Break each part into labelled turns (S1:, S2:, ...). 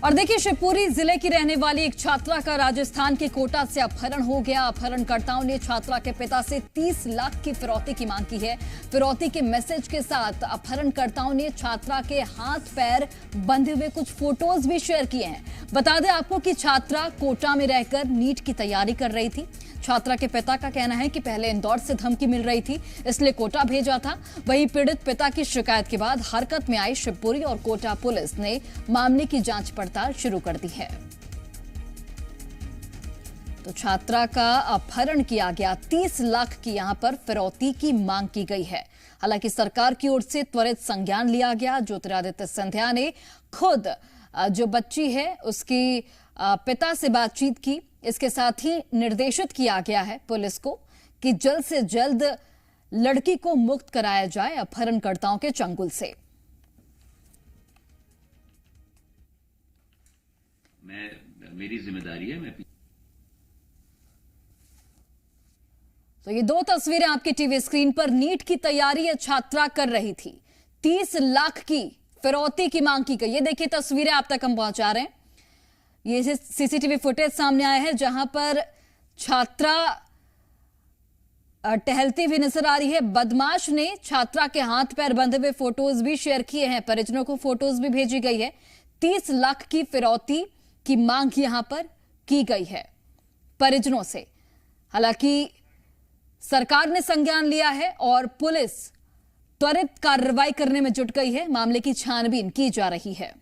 S1: और देखिए, शिवपुरी जिले की रहने वाली एक छात्रा का राजस्थान के कोटा से अपहरण हो गया। अपहरणकर्ताओं ने छात्रा के पिता से 30 लाख की फिरौती की मांग की है। फिरौती के मैसेज के साथ अपहरणकर्ताओं ने छात्रा के हाथ पैर बंधे हुए कुछ फोटोज भी शेयर किए हैं। बता दें आपको कि छात्रा कोटा में रहकर नीट की तैयारी कर रही थी। छात्रा के पिता का कहना है कि पहले इंदौर से धमकी मिल रही थी, इसलिए कोटा भेजा था। वहीं पीड़ित पिता की शिकायत के बाद हरकत में आई शिवपुरी और कोटा पुलिस ने मामले की जांच पड़ताल शुरू कर दी है। तो छात्रा का अपहरण किया गया, 30 लाख की यहां पर फिरौती की मांग की गई है। हालांकि सरकार की ओर से त्वरित संज्ञान लिया गया। ज्योतिरादित्य सिंधिया ने खुद जो बच्ची है उसकी पिता से बातचीत की। इसके साथ ही निर्देशित किया गया है पुलिस को कि जल्द से जल्द लड़की को मुक्त कराया जाए अपहरणकर्ताओं के चंगुल से।
S2: मेरी जिम्मेदारी है।
S1: तो ये दो तस्वीरें आपकी टीवी स्क्रीन पर। नीट की तैयारी ये छात्रा कर रही थी, 30 लाख की फिरौती की मांग की गई। ये देखिए तस्वीरें आप तक हम पहुंचा रहे हैं। ये सीसीटीवी फुटेज सामने आया है जहां पर छात्रा टहलती हुई नजर आ रही है। बदमाश ने छात्रा के हाथ पैर बंधे हुए फोटोज भी शेयर किए हैं। परिजनों को फोटोज भी भेजी गई है। 30 लाख की फिरौती की मांग यहां पर की गई है परिजनों से। हालांकि सरकार ने संज्ञान लिया है और पुलिस त्वरित कार्रवाई करने में जुट गई है। मामले की छानबीन की जा रही है।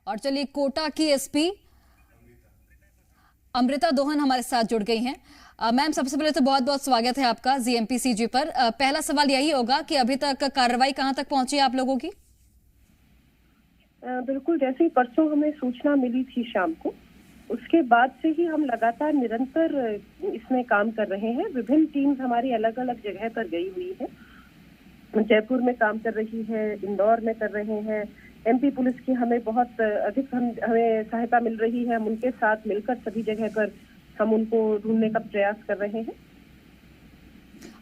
S1: और चलिए, कोटा की एसपी अमृता दोहन हमारे साथ जुड़ गई हैं। मैम, सबसे पहले तो बहुत बहुत स्वागत है आपका जीएमपीसीजी पर। पहला सवाल यही होगा कि अभी तक कार्रवाई कहां तक पहुंची है आप लोगों की?
S3: बिल्कुल, जैसे ही परसों हमें सूचना मिली थी शाम को, उसके बाद से ही हम लगातार निरंतर इसमें काम कर रहे हैं। विभिन्न टीम्स हमारी अलग अलग जगह पर गई हुई है। जयपुर में काम कर रही है, इंदौर में कर रहे हैं। एमपी पुलिस की हमें बहुत अधिक हमें सहायता मिल रही है। हम उनके साथ मिलकर सभी जगह पर हम उनको ढूंढने का प्रयास कर रहे हैं।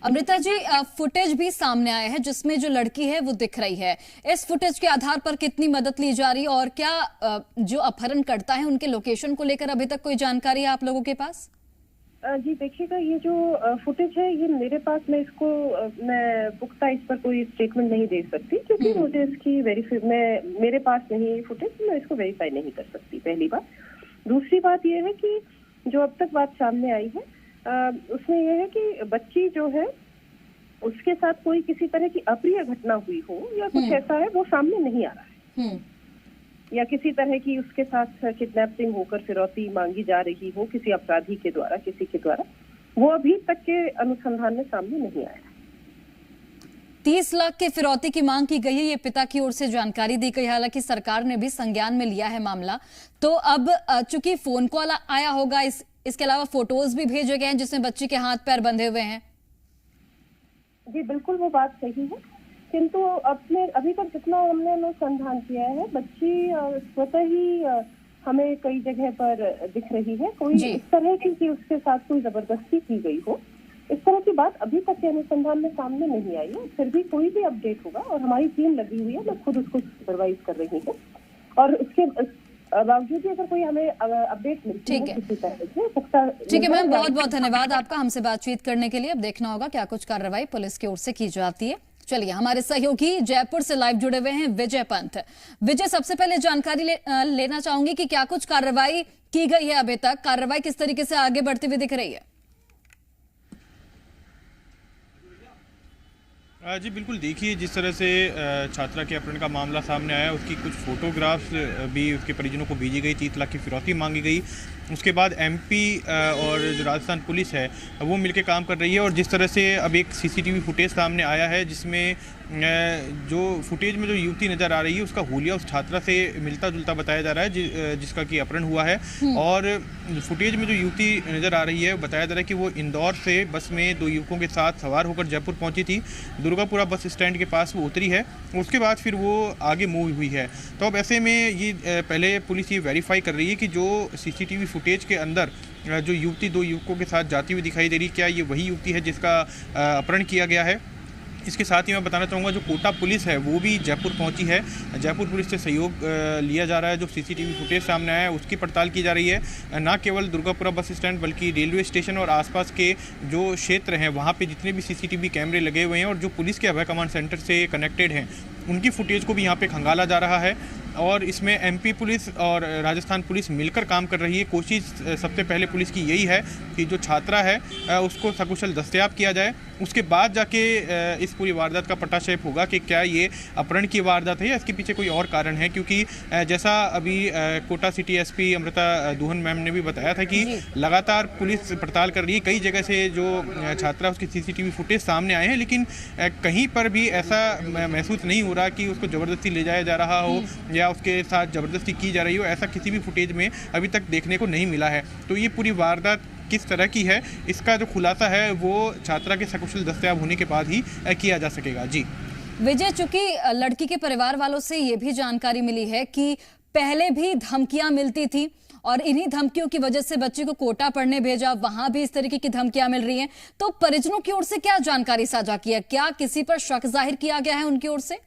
S1: अमृता जी, फुटेज भी सामने आया है जिसमें जो लड़की है वो दिख रही है। इस फुटेज के आधार पर कितनी मदद ली जा रही है और क्या जो अपहरण करता है उनके लोकेशन को लेकर अभी तक कोई जानकारी है आप लोगों के पास?
S3: जी देखिएगा, ये जो फुटेज है ये मेरे पास, मैं पुख्ता इस पर कोई स्टेटमेंट नहीं दे सकती क्योंकि मुझे इसकी मेरे पास नहीं फुटेज, मैं इसको वेरीफाई नहीं कर सकती, पहली बात। दूसरी बात ये है कि जो अब तक बात सामने आई है उसमें यह है कि बच्ची जो है उसके साथ कोई किसी तरह की अप्रिय घटना हुई हो या कुछ ऐसा है वो सामने नहीं आ रहा है, या किसी तरह की उसके साथ किडनैपिंग होकर फिरौती मांगी जा रही हो किसी अपराधी के द्वारा, किसी के द्वारा, वो अभी तक के अनुसंधान में सामने नहीं आया।
S1: 30 लाख के फिरौती की मांग की गई है, ये पिता की ओर से जानकारी दी गई। हालांकि सरकार ने भी संज्ञान में लिया है मामला। तो अब चूंकि फोन कॉल आया होगा, इसके अलावा फोटोज भी भेजे गए हैं जिसमें बच्ची के हाथ पैर बंधे हुए हैं।
S3: जी बिल्कुल, वो बात सही है, किंतु अभी तक जितना हमने अनुसंधान किया है, बच्ची स्वतः ही हमें कई जगह पर दिख रही है। कोई इस तरह की कि उसके साथ कोई जबरदस्ती की गई हो, इस तरह की बात अभी तक के अनुसंधान में सामने नहीं आई है। फिर भी कोई भी अपडेट होगा और हमारी टीम लगी हुई है, मैं खुद उसको सुपरवाइज कर रही हूँ। और उसके बावजूद भी अगर कोई हमें अपडेट मिलती है किसी तरह से,
S1: ठीक है मैम, बहुत बहुत धन्यवाद आपका हमसे बातचीत करने के लिए। अब देखना होगा क्या कुछ कार्रवाई पुलिस की ओर से की जाती है। चलिए, हमारे सहयोगी जयपुर से लाइव जुड़े हुए हैं विजय पंत। विजय, सबसे पहले जानकारी लेना चाहूंगी कि क्या कुछ कार्रवाई की गई है अभी तक? कार्रवाई किस तरीके से आगे बढ़ती हुई दिख रही है?
S4: जी बिल्कुल, देखिए जिस तरह से छात्रा के अपहरण का मामला सामने आया, उसकी कुछ फोटोग्राफ्स भी उसके परिजनों को भेजी गई, 30 लाख की फिरौती मांगी गई। उसके बाद एमपी और जो राजस्थान पुलिस है वो मिलकर काम कर रही है। और जिस तरह से अब एक सीसीटीवी फुटेज सामने आया है जिसमें जो फुटेज में जो युवती नज़र आ रही है उसका हुलिया उस छात्रा से मिलता जुलता बताया जा रहा है जिसका कि अपहरण हुआ है। और फुटेज में जो युवती नज़र आ रही है बताया जा रहा है कि वो इंदौर से बस में 2 युवकों के साथ सवार होकर जयपुर पहुंची थी। दुर्गापुरा बस स्टैंड के पास वो उतरी है, उसके बाद फिर वो आगे मूव हुई है। तो अब ऐसे में ये पहले पुलिस ये वेरीफाई कर रही है कि जो सीसीटीवी फुटेज के अंदर जो युवती 2 युवकों के साथ जाती हुई दिखाई दे रही, क्या ये वही युवती है जिसका अपहरण किया गया है। इसके साथ ही मैं बताना चाहूँगा जो कोटा पुलिस है वो भी जयपुर पहुंची है। जयपुर पुलिस से सहयोग लिया जा रहा है। जो सीसीटीवी फुटेज सामने आया है उसकी पड़ताल की जा रही है। न केवल दुर्गापुरा बस स्टैंड बल्कि रेलवे स्टेशन और आसपास के जो क्षेत्र हैं वहाँ पे जितने भी सीसीटीवी कैमरे लगे हुए हैं और जो पुलिस के अभय कमांड सेंटर से कनेक्टेड हैं उनकी फुटेज को भी यहाँ पे खंगाला जा रहा है। और इसमें एमपी पुलिस और राजस्थान पुलिस मिलकर काम कर रही है। कोशिश सबसे पहले पुलिस की यही है कि जो छात्रा है उसको सकुशल दस्तयाब किया जाए। उसके बाद जाके इस पूरी वारदात का पटाक्षेप होगा कि क्या ये अपहरण की वारदात है या इसके पीछे कोई और कारण है, क्योंकि जैसा अभी Kota city SP Amrita Duhan ma'am ने भी बताया था कि लगातार पुलिस पड़ताल कर रही है। कई जगह से जो छात्रा उसकी सीसीटीवी फुटेज सामने आए हैं, लेकिन कहीं पर भी ऐसा महसूस नहीं हो रहा कि उसको ज़बरदस्ती ले जाया जा रहा हो या उसके साथ ज़बरदस्ती की जा रही हो। ऐसा किसी भी फुटेज में अभी तक देखने को नहीं मिला है। तो ये पूरी वारदात किस तरह की है इसका जो खुलासा है वो छात्रा के सकुशल दस्तयाब होने के बाद ही किया जा सकेगा। जी
S1: विजय, चूंकि लड़की के परिवार वालों से ये भी जानकारी मिली है कि पहले भी धमकियां मिलती थी और इन्हीं धमकियों की वजह से बच्ची को कोटा पढ़ने भेजा, वहां भी इस तरीके की धमकियां मिल रही हैं, तो परिजनों की ओर से क्या जानकारी साझा की है? क्या किसी पर शक जाहिर किया गया है उनकी ओर से?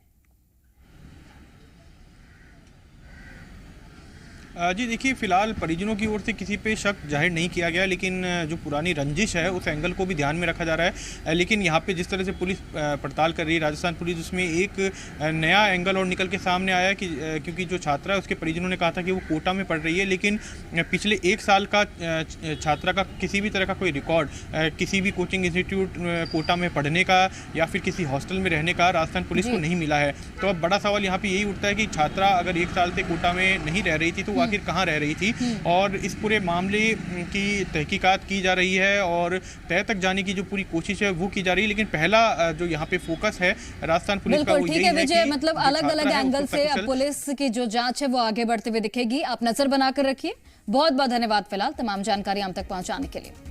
S4: जी देखिए, फिलहाल परिजनों की ओर से किसी पे शक जाहिर नहीं किया गया, लेकिन जो पुरानी रंजिश है उस एंगल को भी ध्यान में रखा जा रहा है। लेकिन यहाँ पे जिस तरह से पुलिस पड़ताल कर रही है राजस्थान पुलिस, उसमें एक नया एंगल और निकल के सामने आया कि क्योंकि जो छात्रा है उसके परिजनों ने कहा था कि वो कोटा में पढ़ रही है, लेकिन पिछले 1 साल का छात्रा का किसी भी तरह का कोई रिकॉर्ड किसी भी कोचिंग इंस्टीट्यूट कोटा में पढ़ने का या फिर किसी हॉस्टल में रहने का राजस्थान पुलिस को नहीं मिला है। तो अब बड़ा सवाल यहाँ पे यही उठता है कि छात्रा अगर 1 साल से कोटा में नहीं रह रही थी तो आखिर कहाँ रह रही थी। और इस पूरे मामले की तहकीकात की जा रही है और तय तक जाने की जो पूरी कोशिश है वो की जा रही है। लेकिन पहला जो यहाँ पे फोकस है राजस्थान पुलिस का वो यही है
S1: विजय, मतलब अलग अलग एंगल से अब पुलिस की जो जांच है वो आगे बढ़ते हुए दिखेगी। आप नजर बनाकर रखिए। बहुत बहुत धन्यवाद फिलहाल तमाम जानकारी हम तक पहुंचाने के लिए।